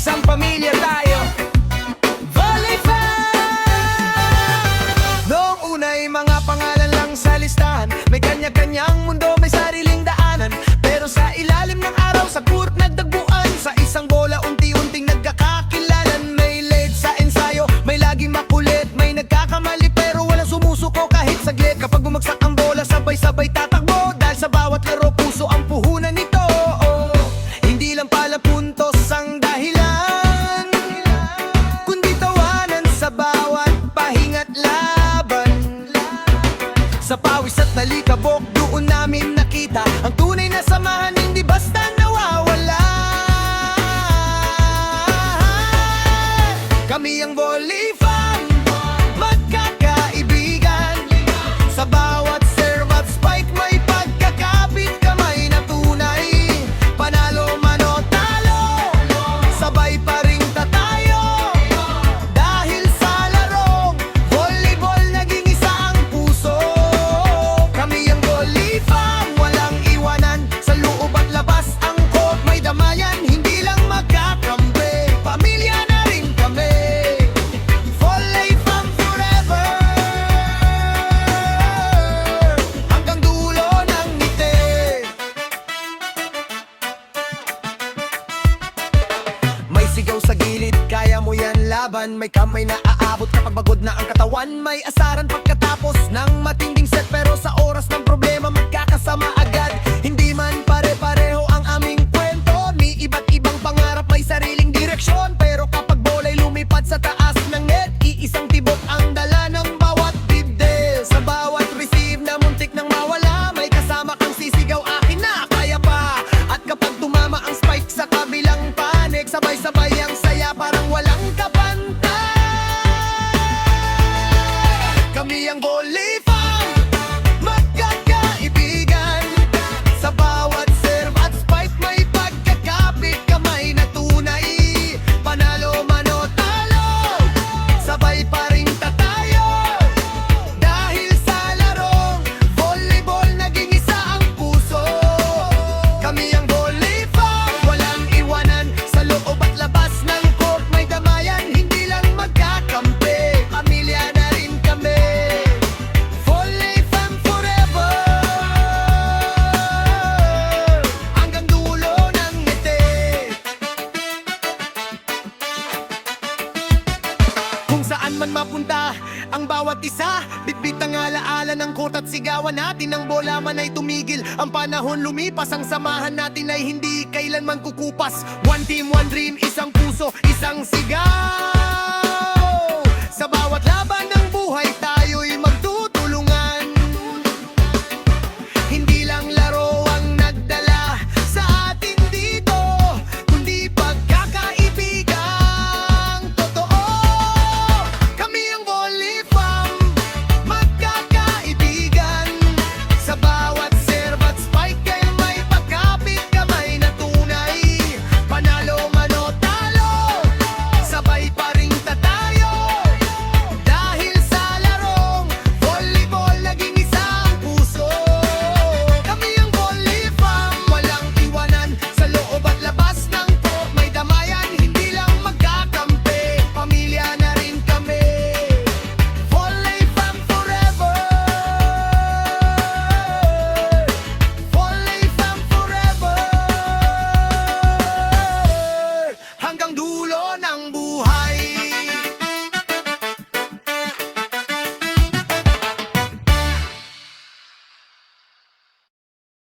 isang pamilya tayo. Volley fan! Noong una'y mga pangalan lang sa listahan, may kanya-kanyang mundo, may sariling daanan. Pero sa ilalim ng araw, sa court nagdagbuan, sa isang bola unti-unting nagkakakilalan. May late sa ensayo, may laging makulit, may nagkakamali pero walang sumusuko kahit saglit. Kapag bumagsak ang bola, sabay-sabay tatakbo, dahil sa bawat laro puso ang puhunan nito. Hindi lang pala puntos ang dahilan, kundi tawanan sa bawat pahinga't laban. Sa pawis at talikabok, doon namin nakita ang tunay na samahan, hindi basta nawawala. Kami ang volley fan, magkakaibigan. Sa bawat serve at spike may pagkakapit kamay na tunay. Panalo man o talo, sabay pa ring tatayo. Dahil sa larong volleyball, naging isa ang puso. Kami ang volley fan, walang iwanan. Sa loob at labas ang court may damayan. Hindi lang magkakampi, pamilya na rin kami. Volley fan forever, hanggang dulo ng ngiti. May sigaw sa gilid, kaya mo yan laban. May kamay na aabot kapag pagod na ang katawan. May asaran pagkatapos ng matinding set, pero sa oras ng problema magkakasama agad. Hindi man pare-pareho ang aming kwento, may iba't ibang pangarap, may sariling direksyon. Pero kapag bola'y lumipad sa taas ng net, iisang tibok ang dala ng bawat dibdib. Sa bawat receive na muntik nang mawala, may kasama kang sisigaw, akin na, kaya pa. At kapag tumama ang spike sa kabilang panig, sabay-sabay ang saya, parang walang kapantay. Kami ang volley fan, magkakaibigan. Sa bawat serve at spike may pagkakapit kamay na tunay. Panalo man o talo, sabay pa ring tatayo. Dahil sa larong volleyball, naging isa ang puso. Kami ang volley fan, walang iwanan. Sa loob at labas ng court may damayan. Hindi lang magkakampi, pamilya na rin kami. Volley fan forever, hanggang dulo ng ngiti. Kung saan man mapunta ang bawat isa, bitbit ang alaala ng court at sigawan natin. Ang bola man ay tumigil, ang panahon lumipas, ang samahan natin ay hindi kailanman kukupas. One team, one dream, isang puso, isang sigaw. Sa bawat laban na